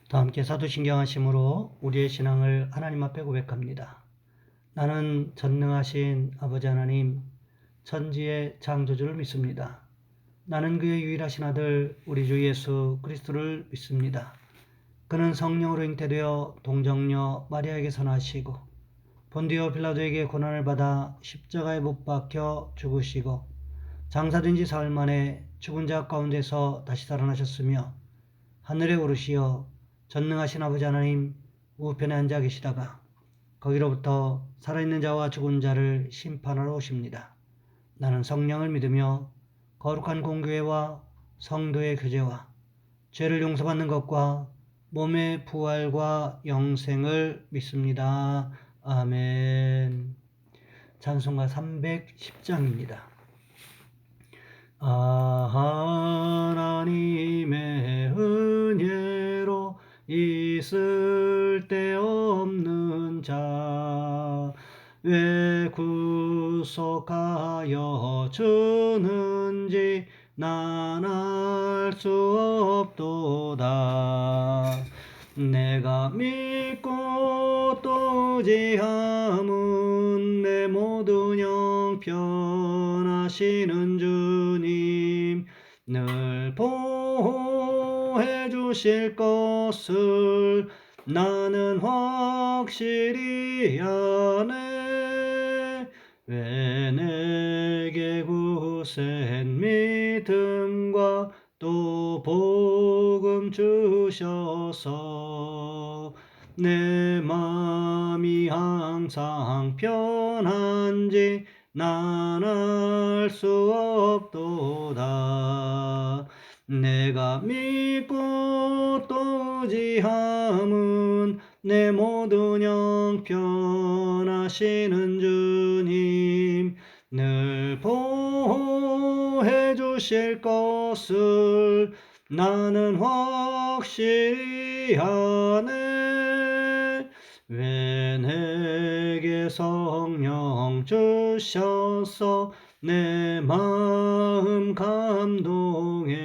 다 함께 사도신경 하심으로 우리의 신앙을 하나님 앞에 고백합니다. 나는 전능하신 아버지 하나님, 천지의 창조주를 믿습니다. 나는 그의 유일하신 아들 우리 주 예수 그리스도를 믿습니다. 그는 성령으로 잉태되어 동정녀 마리아에게서 나시고 본디오 빌라도에게 고난을 받아 십자가에 못 박혀 죽으시고 장사된 지 사흘 만에 죽은 자 가운데서 다시 살아나셨으며 하늘에 오르시어 전능하신 아버지 하나님 우편에 앉아 계시다가 거기로부터 살아있는 자와 죽은 자를 심판하러 오십니다. 나는 성령을 믿으며 거룩한 공교회와 성도의 교제와 죄를 용서받는 것과 몸의 부활과 영생을 믿습니다. 아멘. 찬송가 310장입니다. 하나님의 은혜로 있을 데 없는 자 왜 구속하여 주는지 난 알 수 없도다. 내가 믿고 또 의지함은 내 모든 형편하시는 주님 늘 보호해 주실 것을 나는 확실히 아네. 왜 내게 굳센 믿음과 또 복음 주셔서 내 맘이 항상 편한지 난 알 수 없도다. 내가 믿고 또 의지함은 내 모든 형편하시는 주님 늘 보호해 주실 것을 나는 확실히 아네. 왜 내게 성령 주셔서 내 마음 감동해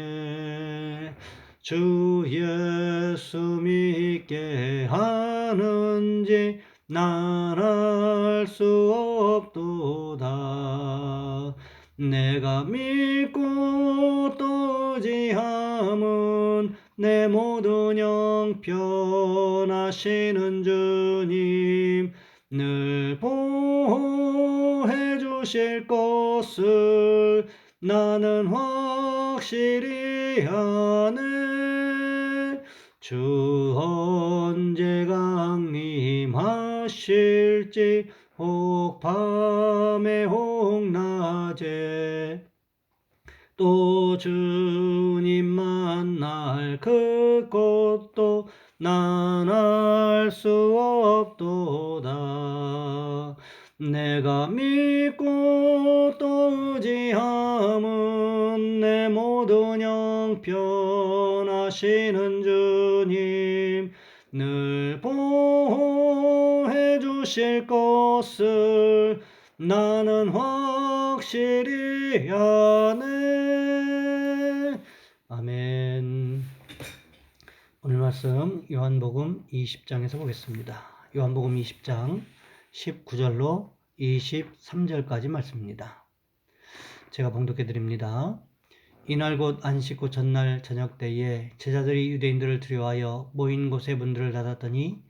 주 예수 믿게 하는지 난 알 수 없도다. 내가 믿고 또 의지함은 내 모든 형편하시는 주님 늘 보호해 주실 것을 나는 확실히 아네. 주 언제 강림하실지 혹 밤에 혹 낮에 또 주님 만날 그곳도 난 알 수 없도다. 내가 믿고 또 의지함은 내 모든 형편하시는 주님 늘 보호해 주실 것을 나는 확실히 아네. 아멘. 오늘 말씀 요한복음 20장에서 보겠습니다. 요한복음 20장 19절로 23절까지 말씀입니다. 제가 봉독해 드립니다. 이날 곧 안식 후 전날 저녁 때에 제자들이 유대인들을 두려워하여 모인 곳에 문들을 닫았더니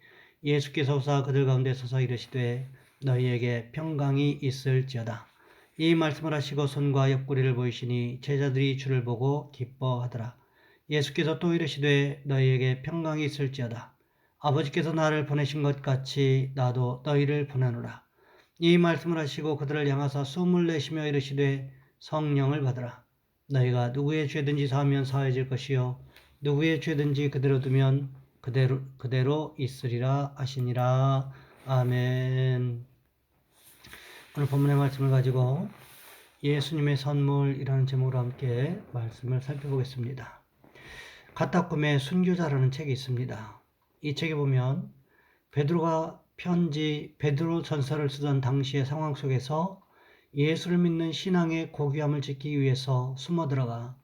예수께서 오사 그들 가운데 서서 이르시되 너희에게 평강이 있을지어다. 이 말씀을 하시고 손과 옆구리를 보이시니 제자들이 주를 보고 기뻐하더라. 예수께서 또 이르시되 너희에게 평강이 있을지어다. 아버지께서 나를 보내신 것 같이 나도 너희를 보내노라. 이 말씀을 하시고 그들을 향하사 숨을 내쉬며 이르시되 성령을 받으라. 너희가 누구의 죄든지 사하면 사해질 것이요 누구의 죄든지 그대로 두면 그대로 있으리라 하시니라. 아멘. 오늘 본문의 말씀을 가지고 예수님의 선물이라는 제목으로 함께 말씀을 살펴보겠습니다. 가타꿈의 순교자라는 책이 있습니다. 이 책에 보면 베드로 전서를 쓰던 당시의 상황 속에서 예수를 믿는 신앙의 고귀함을 지키기 위해서 숨어 들어가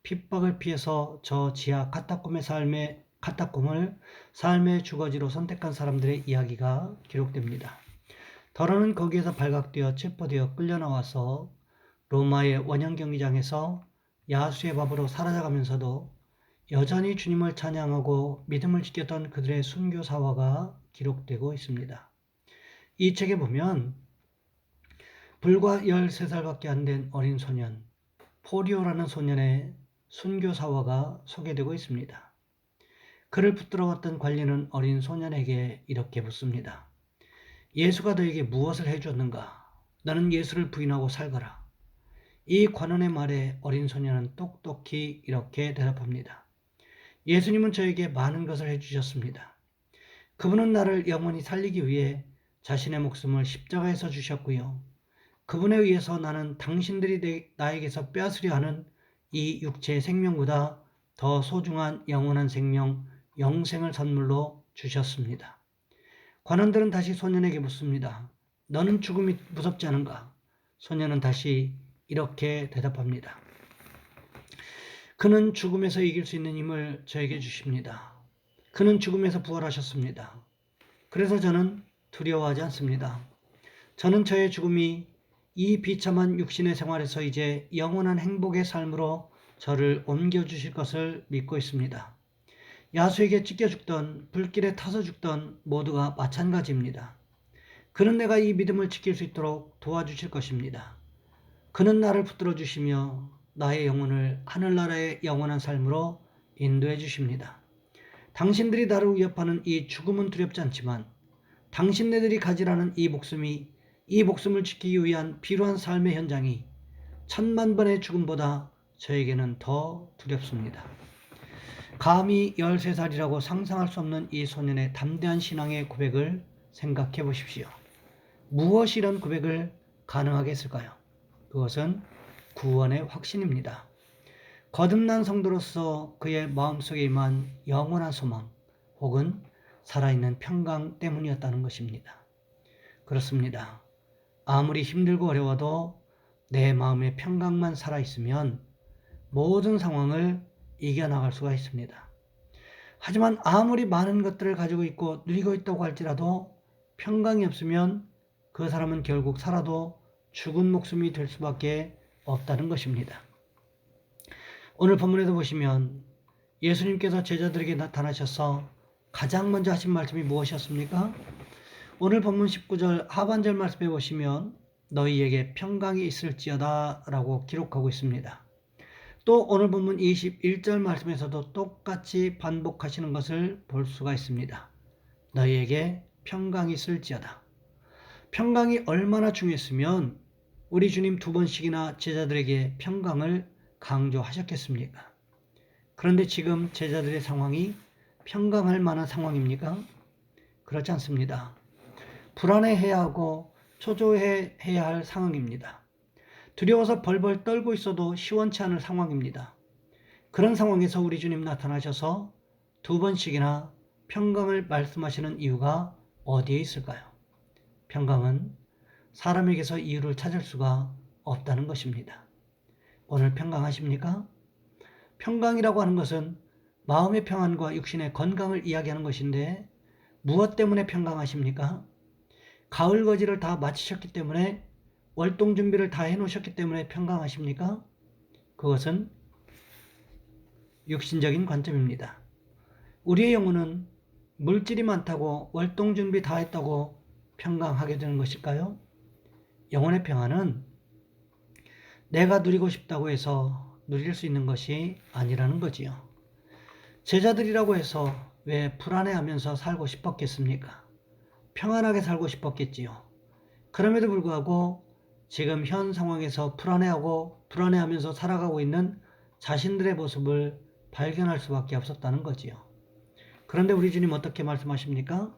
핍박을 피해서 저 지하 카타콤의 삶에 카타콤을 삶의 주거지로 선택한 사람들의 이야기가 기록됩니다. 더러는 거기에서 발각되어 체포되어 끌려나와서 로마의 원형 경기장에서 야수의 밥으로 사라져가면서도 여전히 주님을 찬양하고 믿음을 지켰던 그들의 순교사화가 기록되고 있습니다. 이 책에 보면 불과 13살밖에 안 된 어린 소년, 포리오라는 소년의 순교사화가 소개되고 있습니다. 그를 붙들어왔던 관리는 어린 소년에게 이렇게 묻습니다. 예수가 너에게 무엇을 해주었는가? 너는 예수를 부인하고 살거라. 이 관원의 말에 어린 소년은 똑똑히 이렇게 대답합니다. 예수님은 저에게 많은 것을 해주셨습니다. 그분은 나를 영원히 살리기 위해 자신의 목숨을 십자가에서 주셨고요. 그분에 의해서 나는 당신들이 나에게서 빼앗으려 하는 이 육체의 생명보다 더 소중한 영원한 생명, 영생을 선물로 주셨습니다. 관원들은 다시 소년에게 묻습니다. 너는 죽음이 무섭지 않은가? 소년은 다시 이렇게 대답합니다. 그는 죽음에서 이길 수 있는 힘을 저에게 주십니다. 그는 죽음에서 부활하셨습니다. 그래서 저는 두려워하지 않습니다. 저는 저의 죽음이 이 비참한 육신의 생활에서 이제 영원한 행복의 삶으로 저를 옮겨주실 것을 믿고 있습니다. 야수에게 찢겨 죽던, 불길에 타서 죽던 모두가 마찬가지입니다. 그는 내가 이 믿음을 지킬 수 있도록 도와주실 것입니다. 그는 나를 붙들어 주시며 나의 영혼을 하늘나라의 영원한 삶으로 인도해 주십니다. 당신들이 나를 위협하는 이 죽음은 두렵지 않지만 당신네들이 가지라는 이 목숨을 지키기 위한 필요한 삶의 현장이 1000만 번의 죽음보다 저에게는 더 두렵습니다. 감히 13살이라고 상상할 수 없는 이 소년의 담대한 신앙의 고백을 생각해 보십시오. 무엇이 이런 고백을 가능하게 했을까요? 그것은 구원의 확신입니다. 거듭난 성도로서 그의 마음속에 임한 영원한 소망 혹은 살아있는 평강 때문이었다는 것입니다. 그렇습니다. 아무리 힘들고 어려워도 내 마음의 평강만 살아있으면 모든 상황을 이겨나갈 수가 있습니다. 하지만 아무리 많은 것들을 가지고 있고 누리고 있다고 할지라도 평강이 없으면 그 사람은 결국 살아도 죽은 목숨이 될 수밖에 없다는 것입니다. 오늘 본문에도 보시면 예수님께서 제자들에게 나타나셔서 가장 먼저 하신 말씀이 무엇이었습니까? 오늘 본문 19절 하반절 말씀에 보시면 너희에게 평강이 있을지어다 라고 기록하고 있습니다. 또 오늘 본문 21절 말씀에서도 똑같이 반복하시는 것을 볼 수가 있습니다. 너희에게 평강이 있을지어다. 평강이 얼마나 중요했으면 우리 주님 2번씩이나 제자들에게 평강을 강조하셨겠습니까? 그런데 지금 제자들의 상황이 평강할 만한 상황입니까? 그렇지 않습니다. 불안해해야 하고 초조해해야 할 상황입니다. 두려워서 벌벌 떨고 있어도 시원치 않을 상황입니다. 그런 상황에서 우리 주님 나타나셔서 2번씩이나 평강을 말씀하시는 이유가 어디에 있을까요? 평강은 사람에게서 이유를 찾을 수가 없다는 것입니다. 오늘 평강하십니까? 평강이라고 하는 것은 마음의 평안과 육신의 건강을 이야기하는 것인데 무엇 때문에 평강하십니까? 가을 거지를 다 마치셨기 때문에 월동 준비를 다 해놓으셨기 때문에 평강하십니까? 그것은 육신적인 관점입니다. 우리의 영혼은 물질이 많다고 월동 준비 다 했다고 평강하게 되는 것일까요? 영혼의 평안은 내가 누리고 싶다고 해서 누릴 수 있는 것이 아니라는 거지요. 제자들이라고 해서 왜 불안해하면서 살고 싶었겠습니까? 평안하게 살고 싶었겠지요. 그럼에도 불구하고 지금 현 상황에서 불안해하면서 살아가고 있는 자신들의 모습을 발견할 수밖에 없었다는 거지요. 그런데 우리 주님 어떻게 말씀하십니까?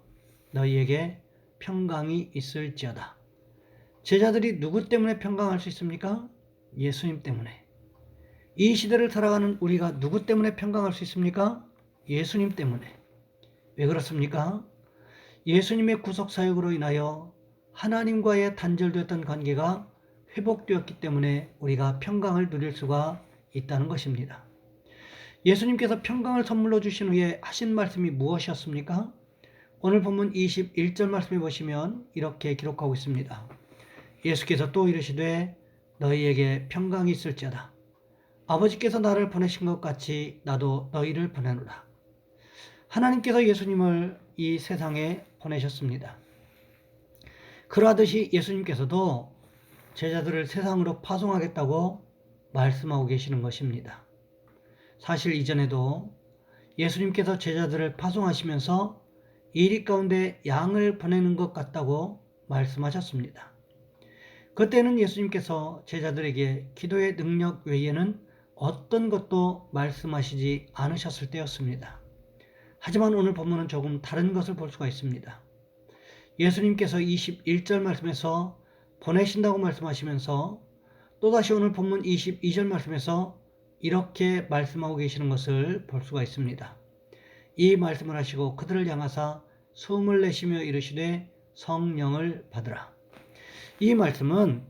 너희에게 평강이 있을지어다. 제자들이 누구 때문에 평강할 수 있습니까? 예수님 때문에. 이 시대를 살아가는 우리가 누구 때문에 평강할 수 있습니까? 예수님 때문에. 왜 그렇습니까? 예수님의 구속사역으로 인하여 하나님과의 단절되었던 관계가 회복되었기 때문에 우리가 평강을 누릴 수가 있다는 것입니다. 예수님께서 평강을 선물로 주신 후에 하신 말씀이 무엇이었습니까? 오늘 본문 21절 말씀에 보시면 이렇게 기록하고 있습니다. 예수께서 또 이르시되 너희에게 평강이 있을지어다. 아버지께서 나를 보내신 것 같이 나도 너희를 보내노라. 하나님께서 예수님을 이 세상에 보내셨습니다. 그러하듯이 예수님께서도 제자들을 세상으로 파송하겠다고 말씀하고 계시는 것입니다. 사실 이전에도 예수님께서 제자들을 파송하시면서 이리 가운데 양을 보내는 것 같다고 말씀하셨습니다. 그때는 예수님께서 제자들에게 기도의 능력 외에는 어떤 것도 말씀하시지 않으셨을 때였습니다. 하지만 오늘 본문은 조금 다른 것을 볼 수가 있습니다. 예수님께서 21절 말씀에서 보내신다고 말씀하시면서 또다시 오늘 본문 22절 말씀에서 이렇게 말씀하고 계시는 것을 볼 수가 있습니다. 이 말씀을 하시고 그들을 향하사 숨을 내쉬며 이르시되 성령을 받으라. 이 말씀은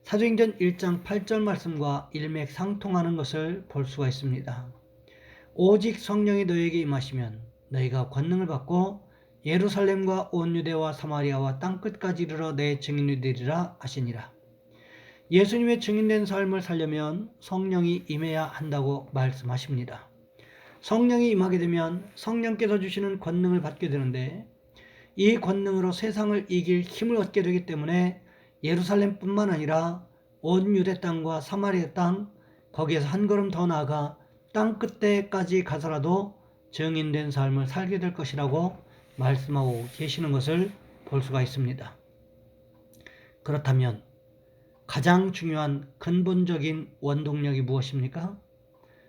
사도행전 1장 8절 말씀과 일맥상통하는 것을 볼 수가 있습니다. 오직 성령이 너희에게 임하시면 너희가 권능을 받고 예루살렘과 온 유대와 사마리아와 땅끝까지 이르러 내 증인이 되리라 하시니라. 예수님의 증인된 삶을 살려면 성령이 임해야 한다고 말씀하십니다. 성령이 임하게 되면 성령께서 주시는 권능을 받게 되는데 이 권능으로 세상을 이길 힘을 얻게 되기 때문에 예루살렘뿐만 아니라 온 유대 땅과 사마리아 땅, 거기에서 한 걸음 더 나아가 땅 끝에까지 가서라도 증인된 삶을 살게 될 것이라고 말씀하고 계시는 것을 볼 수가 있습니다. 그렇다면 가장 중요한 근본적인 원동력이 무엇입니까?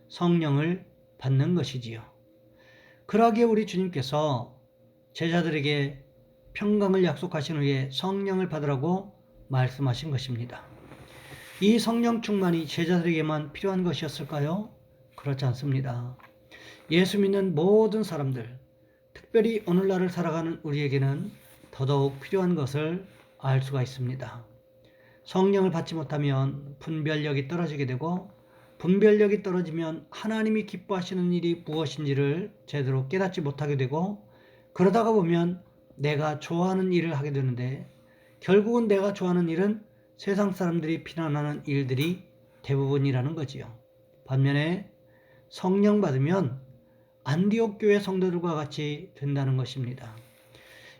성령을 받는 것이지요. 그러기에 우리 주님께서 제자들에게 평강을 약속하신 후에 성령을 받으라고 말씀하신 것입니다. 이 성령 충만이 제자들에게만 필요한 것이었을까요? 그렇지 않습니다. 예수 믿는 모든 사람들, 특별히 오늘날을 살아가는 우리에게는 더더욱 필요한 것을 알 수가 있습니다. 성령을 받지 못하면 분별력이 떨어지게 되고 분별력이 떨어지면 하나님이 기뻐하시는 일이 무엇인지를 제대로 깨닫지 못하게 되고 그러다가 보면 내가 좋아하는 일을 하게 되는데 결국은 내가 좋아하는 일은 세상 사람들이 비난하는 일들이 대부분이라는 거지요. 반면에 성령 받으면 안디옥 교회 성도들과 같이 된다는 것입니다.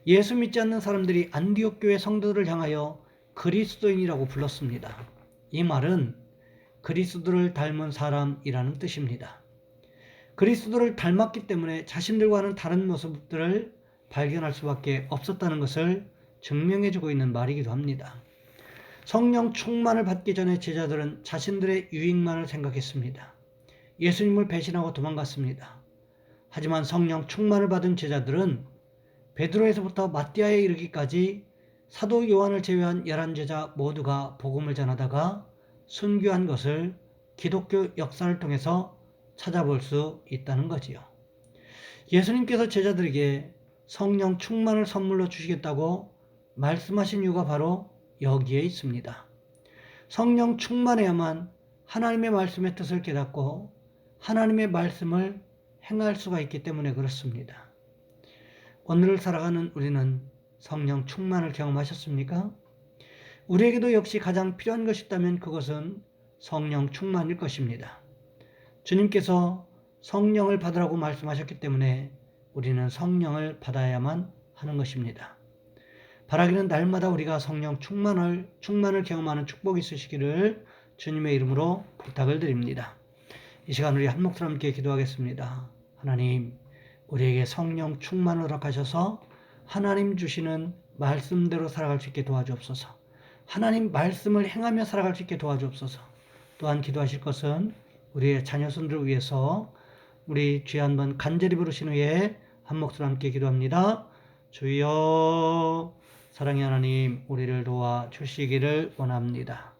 예수 믿지 않는 사람들이 안디옥 교회 성도들을 향하여 그리스도인이라고 불렀습니다. 이 말은 그리스도를 닮은 사람이라는 뜻입니다. 그리스도를 닮았기 때문에 자신들과는 다른 모습들을 발견할 수밖에 없었다는 것을 증명해주고 있는 말이기도 합니다. 성령 충만을 받기 전에 제자들은 자신들의 유익만을 생각했습니다. 예수님을 배신하고 도망갔습니다. 하지만 성령 충만을 받은 제자들은 베드로에서부터 마띠아에 이르기까지 사도 요한을 제외한 11제자 모두가 복음을 전하다가 순교한 것을 기독교 역사를 통해서 찾아볼 수 있다는 거지요. 예수님께서 제자들에게 성령 충만을 선물로 주시겠다고 말씀하신 이유가 바로 여기에 있습니다. 성령 충만해야만 하나님의 말씀의 뜻을 깨닫고 하나님의 말씀을 행할 수가 있기 때문에 그렇습니다. 오늘을 살아가는 우리는 성령 충만을 경험하셨습니까? 우리에게도 역시 가장 필요한 것이 있다면 그것은 성령 충만일 것입니다. 주님께서 성령을 받으라고 말씀하셨기 때문에 우리는 성령을 받아야만 하는 것입니다. 바라기는 날마다 우리가 성령 충만을 경험하는 축복이 있으시기를 주님의 이름으로 부탁을 드립니다. 이 시간 우리 한 목소리 함께 기도하겠습니다. 하나님, 우리에게 성령 충만을 허락하셔서 하나님 주시는 말씀대로 살아갈 수 있게 도와주옵소서. 하나님 말씀을 행하며 살아갈 수 있게 도와주옵소서. 또한 기도하실 것은 우리의 자녀손들을 위해서 우리 주여 한번 간절히 부르신 후에 한 목소리 함께 기도합니다. 주여, 사랑의 하나님, 우리를 도와 주시기를 원합니다.